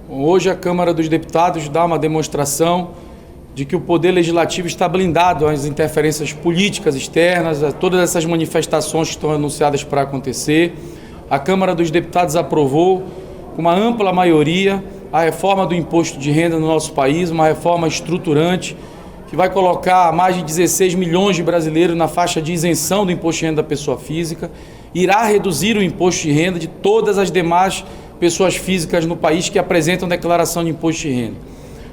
Hoje a Câmara dos Deputados dá uma demonstração de que o Poder Legislativo está blindado às interferências políticas externas, a todas essas manifestações que estão anunciadas para acontecer. A Câmara dos Deputados aprovou, com uma ampla maioria, a reforma do imposto de renda no nosso país, uma reforma estruturante que vai colocar mais de 16 milhões de brasileiros na faixa de isenção do imposto de renda da pessoa física, irá reduzir o imposto de renda de todas as demais pessoas físicas no país que apresentam declaração de imposto de renda.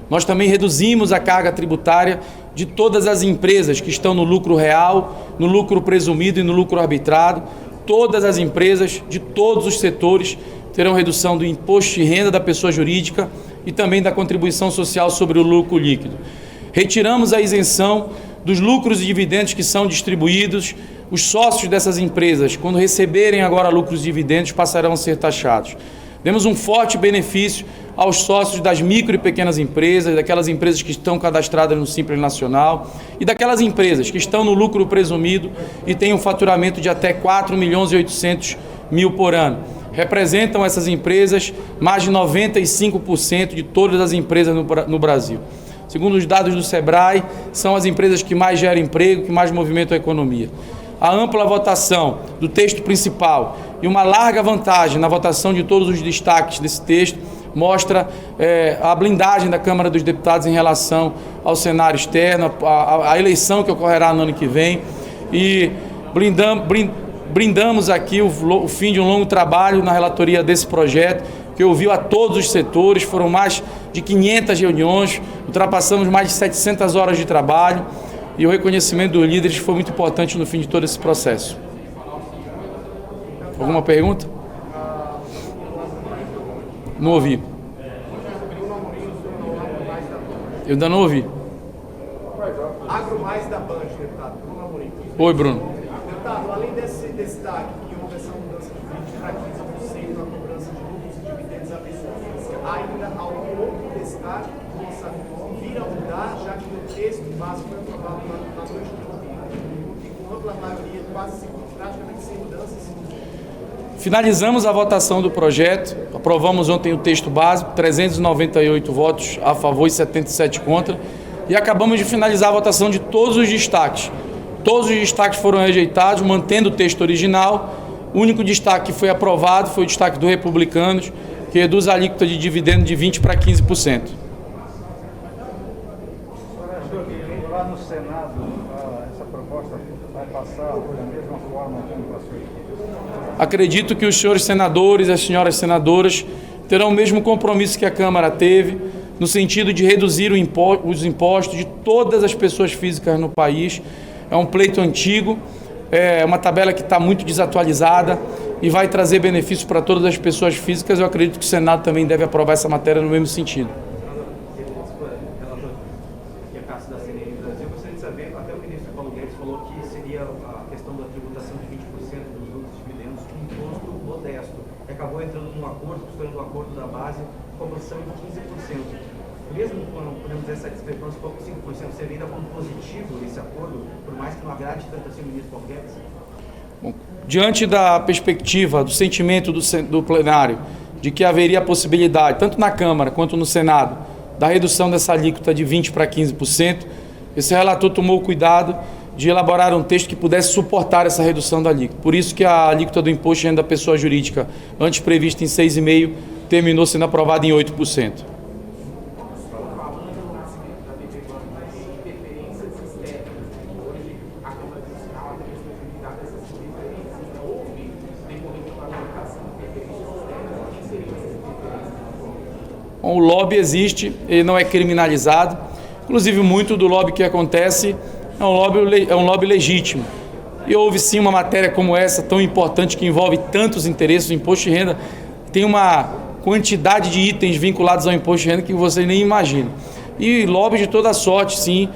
Nós também reduzimos a carga tributária de todas as empresas que estão no lucro real, no lucro presumido e no lucro arbitrado. Todas as empresas de todos os setores terão redução do imposto de renda da pessoa jurídica e também da contribuição social sobre o lucro líquido. Retiramos a isenção dos lucros e dividendos que são distribuídos. Os sócios dessas empresas, quando receberem agora lucros e dividendos, passarão a ser taxados. Demos um forte benefício aos sócios das micro e pequenas empresas, daquelas empresas que estão cadastradas no Simples Nacional e daquelas empresas que estão no lucro presumido e têm um faturamento de até 4.800.000 por ano. Representam essas empresas mais de 95% de todas as empresas no Brasil. Segundo os dados do Sebrae, são as empresas que mais geram emprego, que mais movimentam a economia. A ampla votação do texto principal e uma larga vantagem na votação de todos os destaques desse texto mostra a blindagem da Câmara dos Deputados em relação ao cenário externo, a eleição que ocorrerá no ano que vem. E brindamos aqui o fim de um longo trabalho na relatoria desse projeto, que ouviu a todos os setores. Foram mais de 500 reuniões, ultrapassamos mais de 700 horas de trabalho, e o reconhecimento dos líderes foi muito importante no fim de todo esse processo. Alguma pergunta? Não ouvi. Eu ainda não ouvi. Agro Mais da Band, deputado Bruno Amorim. Oi, Bruno. Deputado, além desse destaque que houve essa mudança de 20% para 15% na cobrança de lucros e dividendos à pessoa física, ainda algum outro destaque que possa vir a mudar, já que o texto básico foi aprovado na noite de ontem e com ampla maioria, praticamente sem mudanças? Finalizamos a votação do projeto, aprovamos ontem o texto básico, 398 votos a favor e 77 contra, e acabamos de finalizar a votação de todos os destaques. Todos os destaques foram rejeitados, mantendo o texto original. O único destaque que foi aprovado foi o destaque do Republicanos, que reduz a alíquota de dividendo de 20% para 15%. Lá no Senado, essa proposta vai passar da mesma forma como passou aqui? Acredito que os senhores senadores e as senhoras senadoras terão o mesmo compromisso que a Câmara teve, no sentido de reduzir os impostos de todas as pessoas físicas no país. É um pleito antigo, é uma tabela que está muito desatualizada e vai trazer benefícios para todas as pessoas físicas. Eu acredito que o Senado também deve aprovar essa matéria no mesmo sentido. Até o ministro Paulo Guedes falou que seria a questão da tributação de 20% dos lucros e dividendos um imposto modesto, que acabou entrando num acordo, costurando um acordo da base, com a posição de 15%. Mesmo quando podemos dizer essa discrepância com 5%, você vê ainda como positivo esse acordo, por mais que não agrade tanto assim o ministro Paulo Guedes? Bom, diante da perspectiva, do sentimento do plenário, de que haveria a possibilidade, tanto na Câmara quanto no Senado, da redução dessa alíquota de 20% para 15%, esse relator tomou o cuidado de elaborar um texto que pudesse suportar essa redução da alíquota. Por isso que a alíquota do imposto de renda da pessoa jurídica, antes prevista em 6,5%, terminou sendo aprovada em 8%. Bom, o lobby existe, ele não é criminalizado. Inclusive, muito do lobby que acontece é um lobby legítimo. E houve sim uma matéria como essa, tão importante, que envolve tantos interesses. O imposto de renda tem uma quantidade de itens vinculados ao imposto de renda que você nem imagina. E lobby de toda sorte, sim,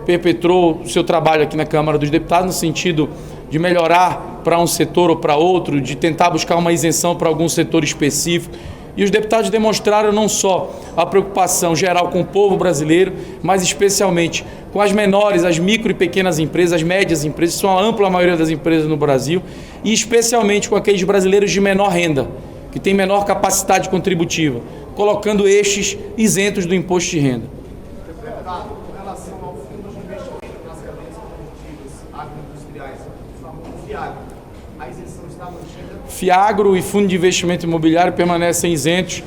perpetrou o seu trabalho aqui na Câmara dos Deputados, no sentido de melhorar para um setor ou para outro, de tentar buscar uma isenção para algum setor específico. E os deputados demonstraram não só a preocupação geral com o povo brasileiro, mas especialmente com as menores, as micro e pequenas empresas, as médias empresas, que são a ampla maioria das empresas no Brasil, e especialmente com aqueles brasileiros de menor renda, que tem menor capacidade contributiva, colocando estes isentos do imposto de renda. Deputado, com relação ao fundo de investimento nas cadeias produtivas agroindustriais, o FIAGRO, a isenção está mantida? FIAGRO e Fundo de Investimento Imobiliário permanecem isentos.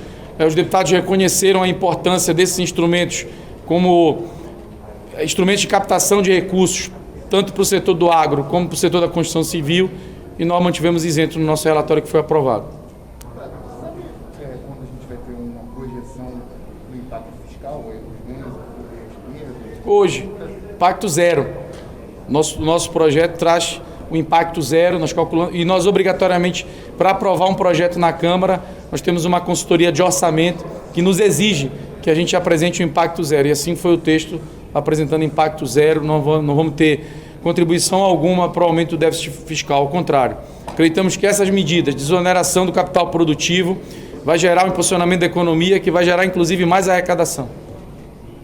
Os deputados reconheceram a importância desses instrumentos como instrumentos de captação de recursos, tanto para o setor do agro como para o setor da construção civil, e nós mantivemos isento no nosso relatório que foi aprovado. Sabe quando a gente vai ter uma projeção do impacto fiscal, os ganhos, as perdas? Hoje, impacto zero. Nosso projeto traz o impacto zero, nós calculamos, e nós obrigatoriamente, para aprovar um projeto na Câmara, nós temos uma consultoria de orçamento que nos exige que a gente apresente o impacto zero, e assim foi o texto apresentando impacto zero, não vamos ter contribuição alguma para o aumento do déficit fiscal, ao contrário. Acreditamos que essas medidas de desoneração do capital produtivo vai gerar um impulsionamento da economia, que vai gerar inclusive mais arrecadação.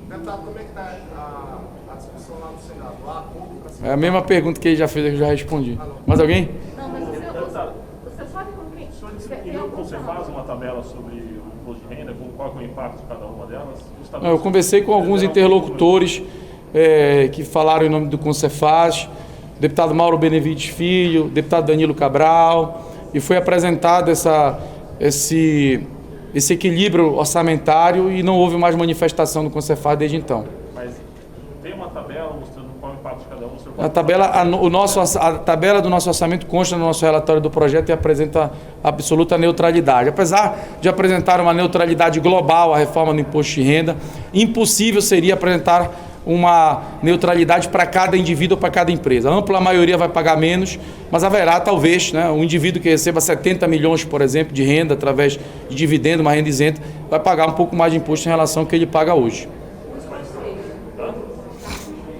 Deputado, como é que está a discussão lá no Senado? Há acordo para ser... É a mesma pergunta que ele já fez, eu já respondi. Mais alguém? Não, mas você sabe como que... Você faz uma tabela sobre o imposto de renda, qual é o impacto de cada uma delas? Eu conversei com alguns interlocutores que falaram em nome do Concefaz, deputado Mauro Benevides Filho, deputado Danilo Cabral, e foi apresentado esse equilíbrio orçamentário e não houve mais manifestação do Concefaz desde então. Mas tem uma tabela mostrando qual é o impacto de cada um? A tabela do nosso orçamento consta no nosso relatório do projeto e apresenta absoluta neutralidade. Apesar de apresentar uma neutralidade global à reforma do imposto de renda, impossível seria apresentar uma neutralidade para cada indivíduo ou para cada empresa. A ampla maioria vai pagar menos, mas haverá talvez um indivíduo que receba 70 milhões, por exemplo, de renda através de dividendo, uma renda isenta, vai pagar um pouco mais de imposto em relação ao que ele paga hoje.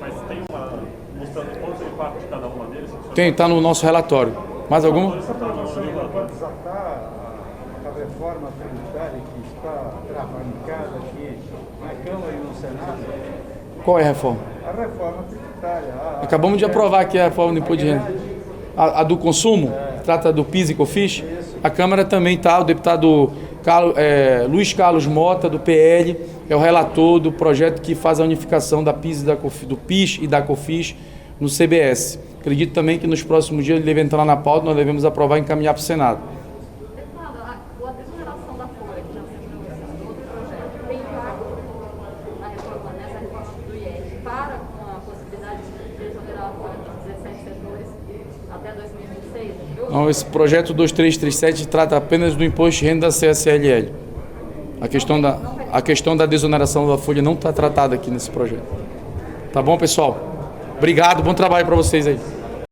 Mas tem mostrando quanto é o impacto de cada uma deles? Está no nosso relatório. Mais alguma? Essa promoção pode desatar a reforma tributária que está travancada aqui na Câmara e no Senado? Qual é a reforma? A reforma tributária. Acabamos de aprovar aqui a reforma do imposto de renda. A do consumo, trata do PIS e COFINS. A Câmara também está, o deputado Luiz Carlos Mota, do PL, é o relator do projeto que faz a unificação da PIS e do PIS e da COFINS no CBS. Acredito também que nos próximos dias ele deve entrar na pauta, nós devemos aprovar e encaminhar para o Senado. Deputado, a desoneração da folha, que já sempre no outro projeto, tem impacto nessa reforma do IR para com a possibilidade de desonerar a folha de 17 setores até 2026? Não, esse projeto 2337 trata apenas do imposto de renda da CSLL. A questão da desoneração da folha não está tratada aqui nesse projeto. Tá bom, pessoal? Obrigado, bom trabalho para vocês aí.